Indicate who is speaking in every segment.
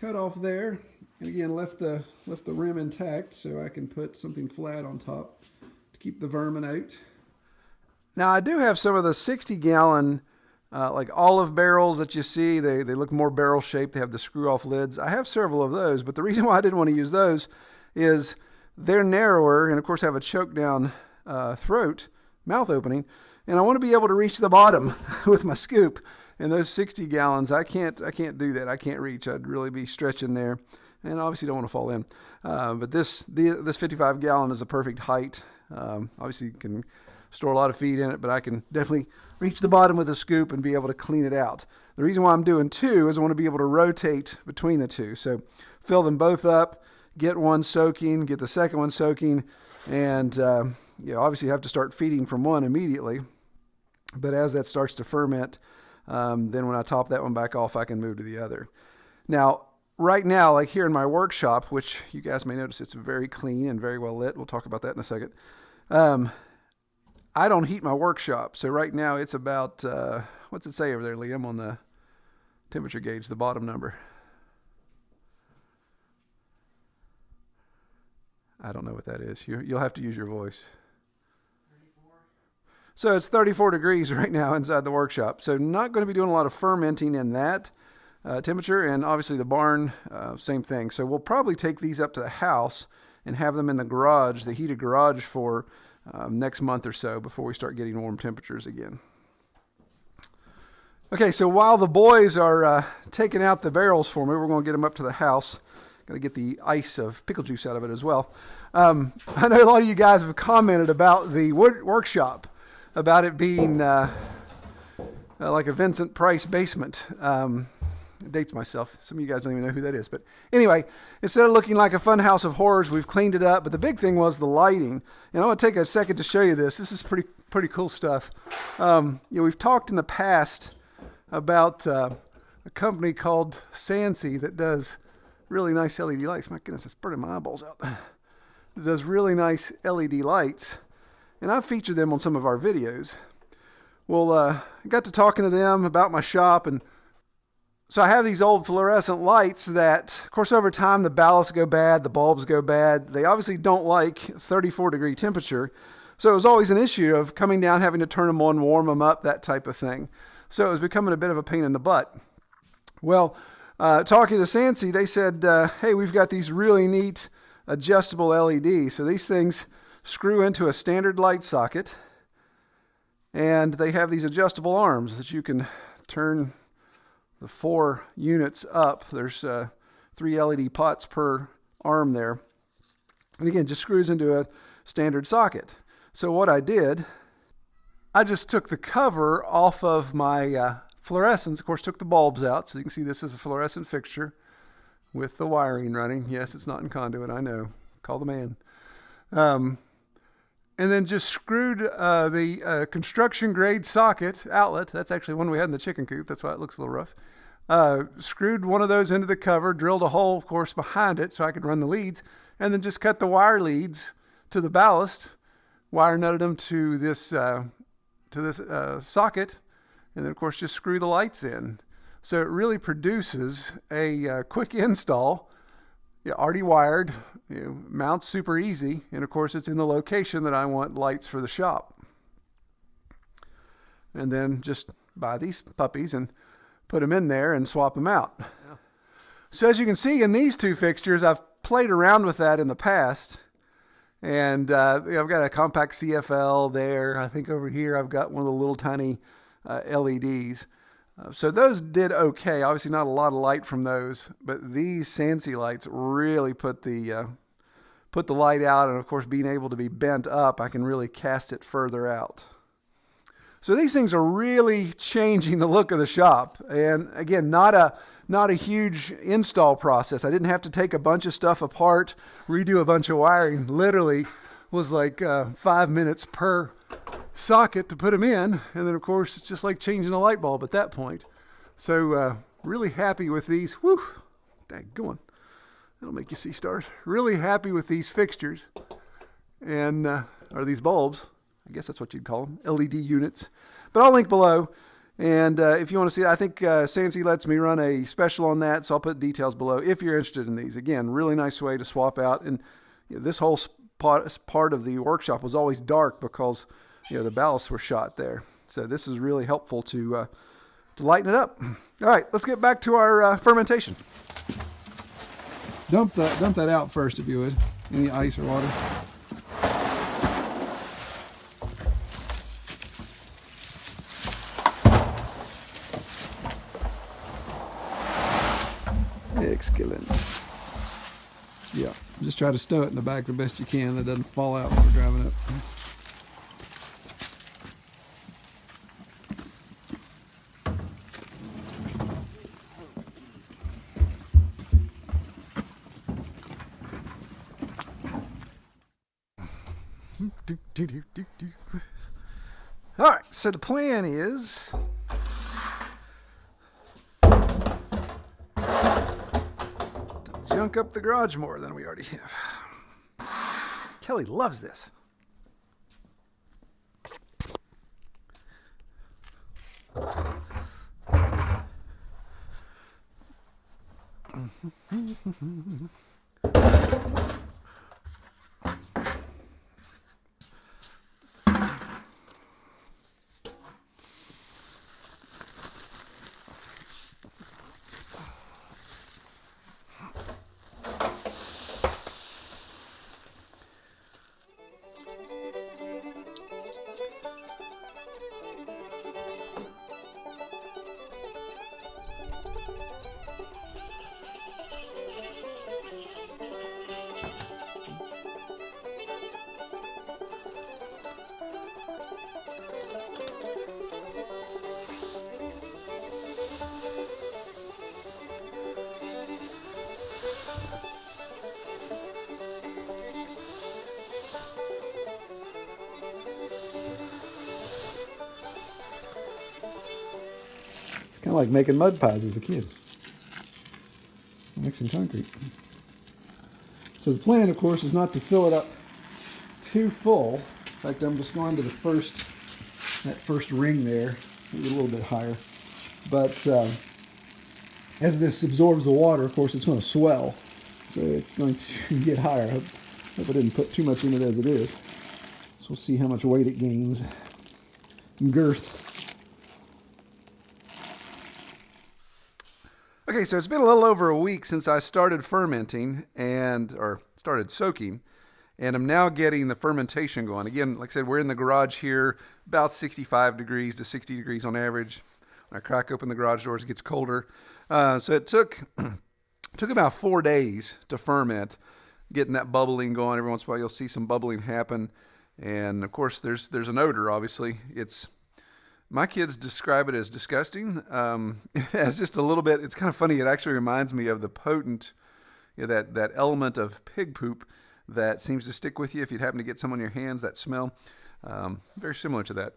Speaker 1: cut off there, and again left the rim intact so I can put something flat on top to keep the vermin out. Now I do have some of the 60-gallon like olive barrels that you see. They look more barrel shaped. They have the screw off lids. I have several of those, but the reason why I didn't want to use those is they're narrower and of course have a choke down mouth opening, and I want to be able to reach the bottom with my scoop. And those 60 gallons, I can't do that. I can't reach. I'd really be stretching there, and obviously don't want to fall in. But this 55 gallon is a perfect height. Obviously you can store a lot of feed in it, but I can definitely reach the bottom with a scoop and be able to clean it out. The reason why I'm doing two is I want to be able to rotate between the two. So fill them both up, get one soaking, get the second one soaking, and obviously you have to start feeding from one immediately. But as that starts to ferment, then when I top that one back off, I can move to the other. Now, right now, like here in my workshop, which you guys may notice it's very clean and very well lit. We'll talk about that in a second. I don't heat my workshop. So right now it's about, what's it say over there, Liam, on the temperature gauge, the bottom number? I don't know what that is. You'll have to use your voice. So it's 34 degrees right now inside the workshop. So not going to be doing a lot of fermenting in that temperature. And obviously the barn, same thing. So we'll probably take these up to the house and have them in the garage, the heated garage, for next month or so before we start getting warm temperatures again. Okay, so while the boys are taking out the barrels for me, we're going to get them up to the house. Got to get the ice of pickle juice out of it as well. I know a lot of you guys have commented about the workshop, about it being like a Vincent Price basement. It dates myself. Some of you guys don't even know who that is. But anyway, instead of looking like a fun house of horrors, we've cleaned it up. But the big thing was the lighting. And I want to take a second to show you this. This is pretty cool stuff. We've talked in the past about a company called Sansi that does really nice LED lights. My goodness, it's burning my eyeballs out. It does really nice LED lights. And I've featured them on some of our videos. Well, I got to talking to them about my shop, and so I have these old fluorescent lights that, of course, over time the ballasts go bad, the bulbs go bad. They obviously don't like 34 degree temperature. So it was always an issue of coming down, having to turn them on, warm them up, that type of thing. So it was becoming a bit of a pain in the butt. Well, talking to Sansi, they said, hey, we've got these really neat adjustable LEDs. So these things screw into a standard light socket, and they have these adjustable arms that you can turn the 4 units up. There's 3 LED pots per arm there. And again, just screws into a standard socket. So what I did, I just took the cover off of my fluorescents. Of course, took the bulbs out. So you can see this is a fluorescent fixture with the wiring running. Yes, it's not in conduit, I know. Call the man. And then just screwed the construction grade socket outlet. That's actually one we had in the chicken coop. That's why it looks a little rough. Screwed one of those into the cover, drilled a hole, of course, behind it so I could run the leads, and then just cut the wire leads to the ballast, wire nutted them to this socket, and then, of course, just screw the lights in. So it really produces a quick install. Already wired, mounts super easy, and of course it's in the location that I want lights for the shop. And then just buy these puppies and put them in there and swap them out. Yeah. So as you can see in these two fixtures, I've played around with that in the past, and I've got a compact CFL there. I think over here I've got one of the little tiny LEDs. So those did okay. Obviously not a lot of light from those, but these Sansi lights really put the light out, and of course being able to be bent up, I can really cast it further out. So these things are really changing the look of the shop. And again, not a huge install process. I didn't have to take a bunch of stuff apart, redo a bunch of wiring. Literally was like 5 minutes per socket to put them in, and then of course it's just like changing a light bulb at that point. So really happy with these. Whew, daggone, that'll make you see stars. Really happy with these fixtures, and or these bulbs, I guess that's what you'd call them, LED units. But I'll link below. And if you want to see, I think Sansi lets me run a special on that, so I'll put details below if you're interested in these. Again, really nice way to swap out. And this whole part of the workshop was always dark because the ballasts were shot there. So this is really helpful to lighten it up. All right, let's get back to our fermentation. Dump that out first, if you would. Any ice or water. Excellent. Yeah, just try to stow it in the back the best you can. It doesn't fall out when we're driving up. All right, so the plan is junk up the garage more than we already have. Kelly loves this. Kind of like making mud pies as a kid. Mixing concrete. So the plan, of course, is not to fill it up too full. In fact, I'm just going to that first ring there, maybe a little bit higher. But as this absorbs the water, of course, it's going to swell. So it's going to get higher. I hope I didn't put too much in it as it is. So we'll see how much weight it gains in girth. Okay, so it's been a little over a week since I started fermenting or started soaking, and I'm now getting the fermentation going. Again, like I said, we're in the garage here, about 65 degrees to 60 degrees on average. When I crack open the garage doors, it gets colder. So it took about 4 days to ferment, getting that bubbling going. Every once in a while, you'll see some bubbling happen, and of course, there's an odor. Obviously, my kids describe it as disgusting. As just a little bit, it's kind of funny. It actually reminds me of the potent, that element of pig poop that seems to stick with you if you happen to get some on your hands, that smell. Very similar to that.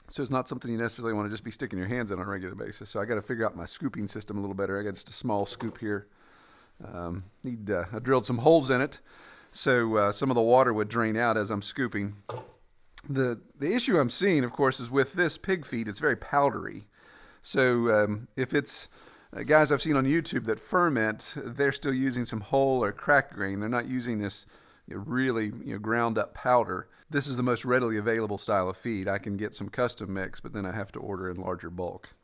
Speaker 1: So it's not something you necessarily want to just be sticking your hands in on a regular basis. So I got to figure out my scooping system a little better. I got just a small scoop here. I drilled some holes in it so some of the water would drain out as I'm scooping. The issue I'm seeing, of course, is with this pig feed, it's very powdery. So if it's guys I've seen on YouTube that ferment, they're still using some whole or cracked grain. They're not using this really ground up powder. This is the most readily available style of feed. I can get some custom mix, but then I have to order in larger bulk.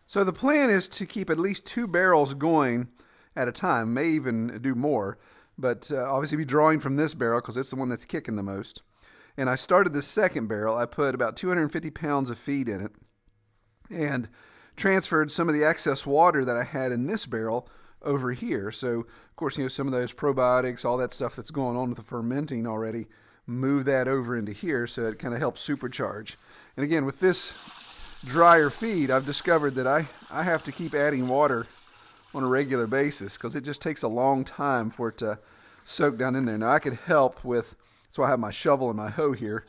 Speaker 1: So the plan is to keep at least 2 barrels going at a time, may even do more, but obviously be drawing from this barrel because it's the one that's kicking the most. And I started the second barrel. I put about 250 pounds of feed in it and transferred some of the excess water that I had in this barrel over here. So, of course, some of those probiotics, all that stuff that's going on with the fermenting already, move that over into here so it kind of helps supercharge. And again, with this drier feed, I've discovered that I have to keep adding water on a regular basis because it just takes a long time for it to soak down in there. Now, I could help with... So I have my shovel and my hoe here,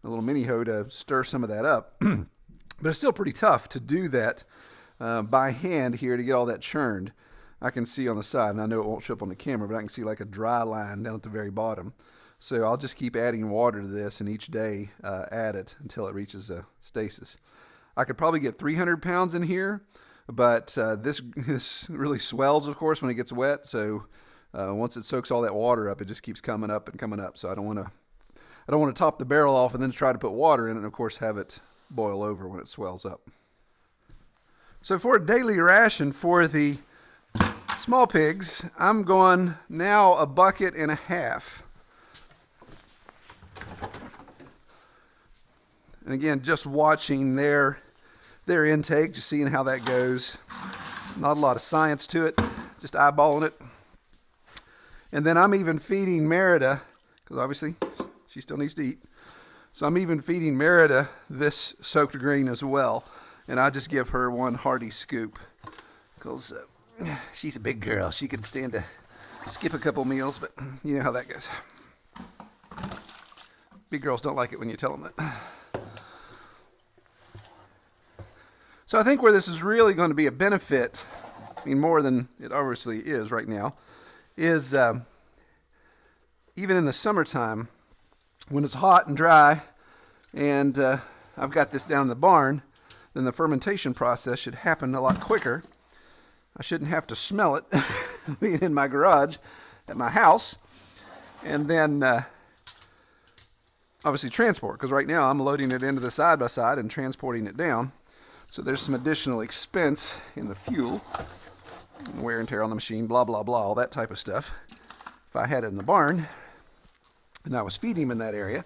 Speaker 1: a little mini hoe to stir some of that up. But it's still pretty tough to do that by hand here to get all that churned. I can see on the side, and I know it won't show up on the camera, but I can see like a dry line down at the very bottom. So I'll just keep adding water to this, and each day add it until it reaches stasis. I could probably get 300 pounds in here, but this really swells, of course, when it gets wet. So once it soaks all that water up, it just keeps coming up and coming up. So I don't want to top the barrel off and then try to put water in it and, of course, have it boil over when it swells up. So for a daily ration for the small pigs, I'm going now 1.5 buckets. And again, just watching their intake, just seeing how that goes. Not a lot of science to it, just eyeballing it. And then I'm even feeding Merida, because obviously she still needs to eat. So I'm even feeding Merida this soaked grain as well. And I just give her one hearty scoop, because she's a big girl. She could stand to skip a couple meals, but you know how that goes. Big girls don't like it when you tell them that. So I think where this is really going to be a benefit, I mean more than it obviously is right now, is even in the summertime when it's hot and dry and I've got this down in the barn, then the fermentation process should happen a lot quicker. I shouldn't have to smell it being in my garage at my house. And then obviously transport, because right now I'm loading it into the side-by-side and transporting it down. So there's some additional expense in the fuel, wear and tear on the machine, blah, blah, blah, all that type of stuff. If I had it in the barn and I was feeding him in that area,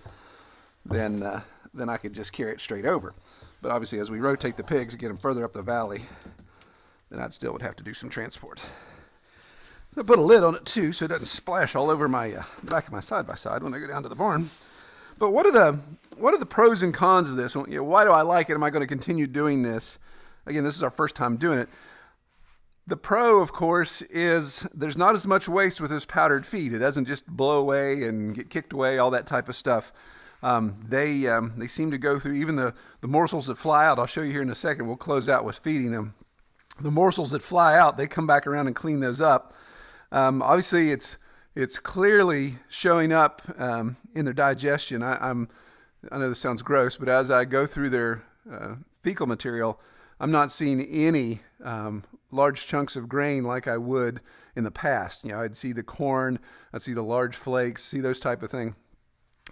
Speaker 1: then I could just carry it straight over. But obviously as we rotate the pigs and get them further up the valley, then I still would have to do some transport. I put a lid on it too so it doesn't splash all over my back of my side-by-side when I go down to the barn. But what are the pros and cons of this? You know, why do I like it? Am I going to continue doing this? Again, this is our first time doing it. The pro, of course, is there's not as much waste with this powdered feed. It doesn't just blow away and get kicked away, all that type of stuff. They seem to go through even the morsels that fly out. I'll show you here in a second. We'll close out with feeding them. The morsels that fly out, they come back around and clean those up. Obviously, it's clearly showing up in their digestion. I know this sounds gross, but as I go through their fecal material, I'm not seeing any large chunks of grain like I would in the past. You know, I'd see the corn, I'd see the large flakes, see those type of thing.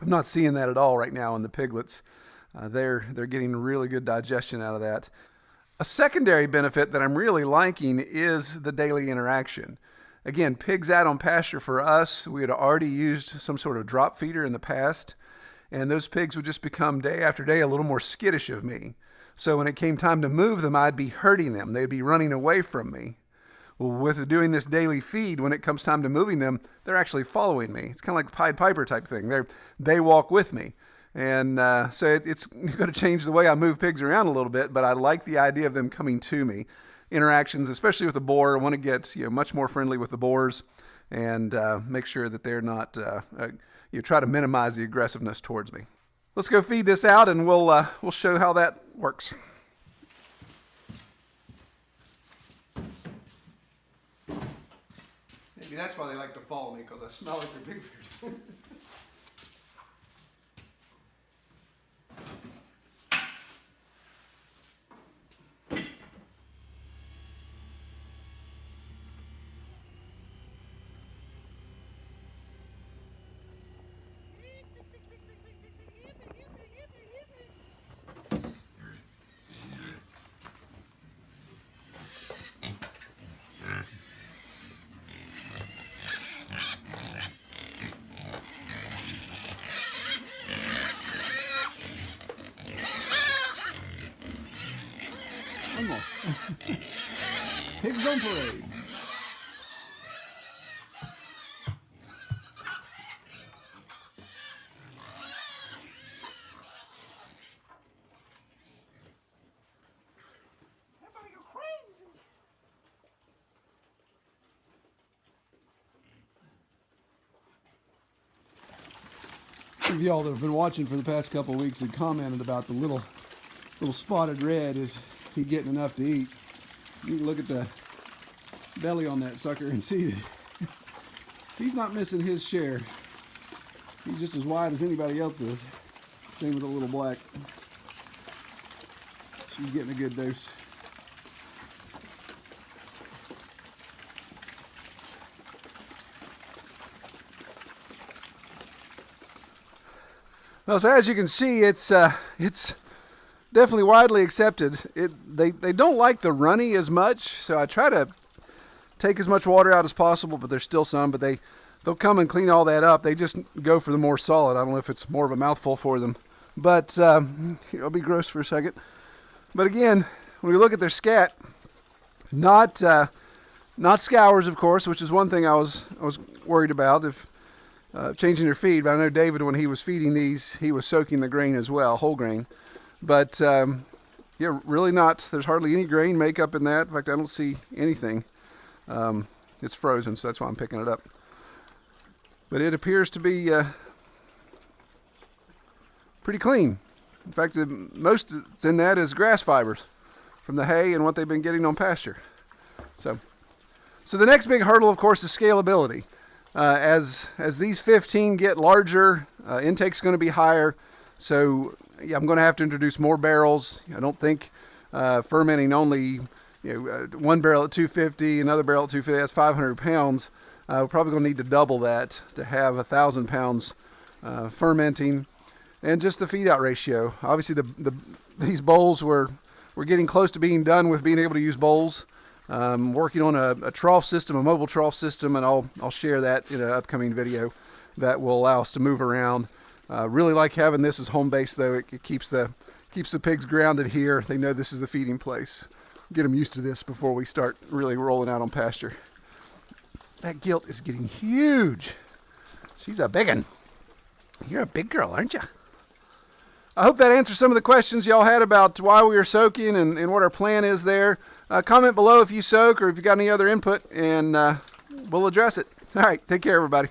Speaker 1: I'm not seeing that at all right now in the piglets. They're getting really good digestion out of that. A secondary benefit that I'm really liking is the daily interaction. Again, pigs out on pasture for us, we had already used some sort of drop feeder in the past, and those pigs would just become day after day a little more skittish of me. So when it came time to move them, I'd be hurting them. They'd be running away from me. Well, with doing this daily feed, when it comes time to moving them, they're actually following me. It's kind of like the Pied Piper type thing. They walk with me. And so it's going to change the way I move pigs around a little bit, but I like the idea of them coming to me. Interactions, especially with the boar, I want to get much more friendly with the boars and make sure that they're not, try to minimize the aggressiveness towards me. Let's go feed this out and we'll show how that works. Maybe that's why they like to follow me, because I smell like they're big food. Pigs on parade. Everybody go crazy. Some of y'all that have been watching for the past couple of weeks had commented about the little spotted red. Is he getting enough to eat? You can look at the belly on that sucker and see that he's not missing his share. He's just as wide as anybody else is. Same with the little black. She's getting a good dose. Well, so as you can see, it's definitely widely accepted. They don't like the runny as much, so I try to take as much water out as possible, but there's still some. But they'll come and clean all that up. They just go for the more solid. I don't know if it's more of a mouthful for them, but I'll be gross for a second. But again, when we look at their scat, not scours, of course, which is one thing I was worried about if changing their feed. But I know David, when he was feeding these, he was soaking the grain as well, whole grain. But yeah, really not. There's hardly any grain makeup in that. In fact, I don't see anything. It's frozen, so that's why I'm picking it up. But it appears to be pretty clean. In fact, most that's in that is grass fibers from the hay and what they've been getting on pasture. So the next big hurdle, of course, is scalability. As these 15 get larger, intake's going to be higher. So yeah, I'm going to have to introduce more barrels. I don't think fermenting only one barrel at 250, another barrel at 250, that's 500 pounds. We're probably going to need to double that to have 1,000 pounds fermenting. And just the feed out ratio. Obviously, these bowls we're getting close to being done with being able to use bowls. Working on a trough system, a mobile trough system, and I'll share that in an upcoming video that will allow us to move around. Really like having this as home base, though. It keeps the pigs grounded here. They know this is the feeding place. Get them used to this before we start really rolling out on pasture. That gilt is getting huge. She's a big one. You're a big girl, aren't you? I hope that answers some of the questions y'all had about why we are soaking and what our plan is there. Comment below if you soak or if you got any other input, and we'll address it. All right, take care, everybody.